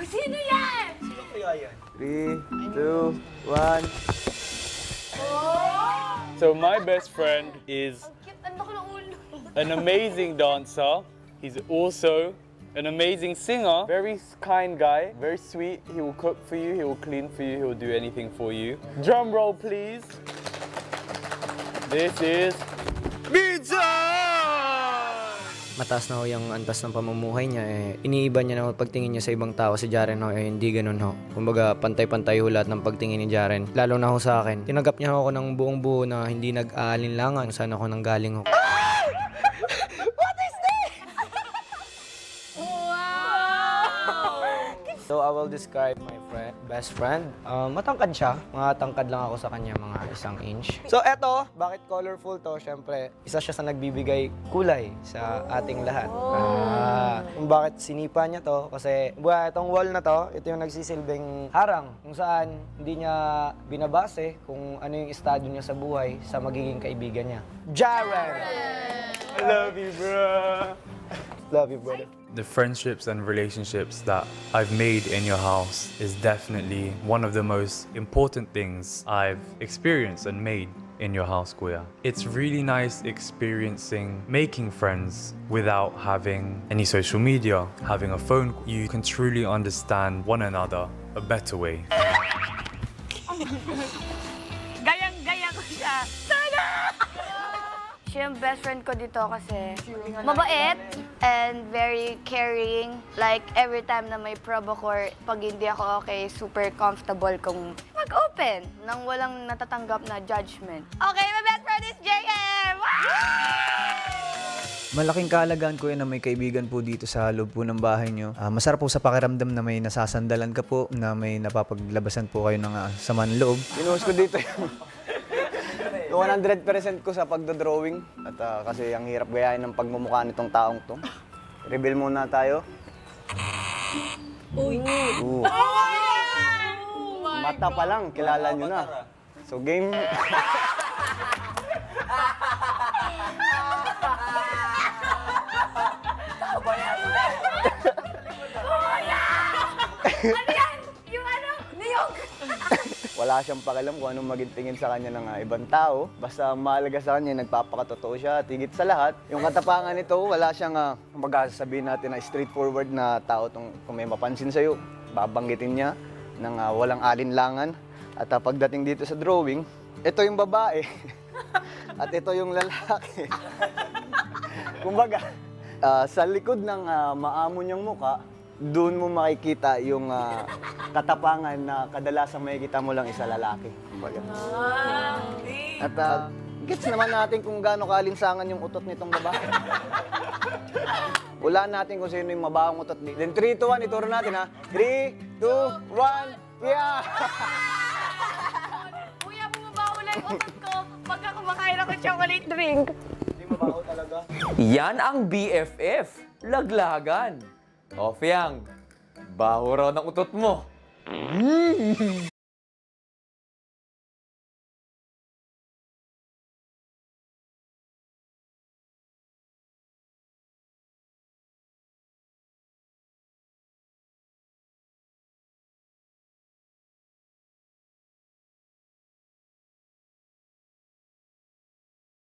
Sino yan? Sino kaya yan? 3, 2, 1. So my best friend is Cute, ano ko ng ulo? an amazing dancer. He's also an amazing singer. Very kind guy, very sweet. He will cook for you, he will clean for you, he will do anything for you. Drum roll, please. This is Mataas na ho yung antas ng pamumuhay niya, iniiba niya na ho pagtingin niya sa ibang tao. Si Jaren ho, hindi ganun ho. Kumbaga, pantay-pantay ho lahat ng pagtingin ni Jaren. Lalo na ho sa akin. Tinanggap niya ho ako ng buong buo na hindi nag-aalinlangan kung saan ako nanggaling ho. So, I will describe my best friend. Matangkad siya. Mga tangkad lang ako sa kanya, mga 1 inch. So, eto, bakit colorful to? Siyempre, isa siya sa nagbibigay kulay sa ating lahat. Kung bakit sinipa niya to, kasi itong wall na to, ito yung nagsisilbing harang kung saan hindi niya binabase kung ano yung estado niya sa buhay sa magiging kaibigan niya. Jaren! I love you, bro. Love you, brother. The friendships and relationships that I've made in your house is definitely one of the most important things I've experienced and made in your house, Kuya. It's really nice experiencing making friends without having any social media, having a phone. You can truly understand one another a better way. Gayang-gaya ko siya. Sana! Siya yung best friend ko dito kasi mabait and very caring. Like, every time na may provoke or pag hindi ako okay, super comfortable kung mag-open nang walang natatanggap na judgment. Okay, my best friend is JM! Malaking kahalagahan ko yan na may kaibigan po dito sa loob po ng bahay nyo. Masarap po sa pakiramdam na may nasasandalan ka po, na may napapaglabasan po kayo ng sama ng loob. Pinuhos ko dito yung 100% ko sa pagdodrawing. At kasi ang hirap gayahin ng pagmumukha nitong taong to. Reveal muna tayo. Uy! Mata pa lang, kilala nyo na. So game... Ano yan? Yung ano? Niyog! Wala siyang pakialam kung anong maging tingin sa kanya ng ibang tao. Basta mahalaga sa kanya, nagpapakatotoo siya. At higit sa lahat, yung katapangan nito, wala siyang sabihin natin na straightforward na tao. Kung may mapansin sa'yo, babanggitin niya ng walang alinlangan. At pagdating dito sa drawing, ito yung babae. At ito yung lalaki. Kumbaga, sa likod ng maamo niyang muka, doon mo makikita yung katapangan na kadalasang makikita mo lang isa lalaki. Kumbaga. At gets naman natin kung gaano kalinsangan yung utot nitong babae. Wala natin kung sino yung mabahang utot. Then 3, 2, 1, ituro natin ha. 3, 2, 1, yeah! Kuya, bumaba ulan yung utot ko pagka kumakain ako chocolate drink. Hindi mabaho talaga. Yan ang BFF. Laglagan. O, Fiang, baho raw ng utot mo.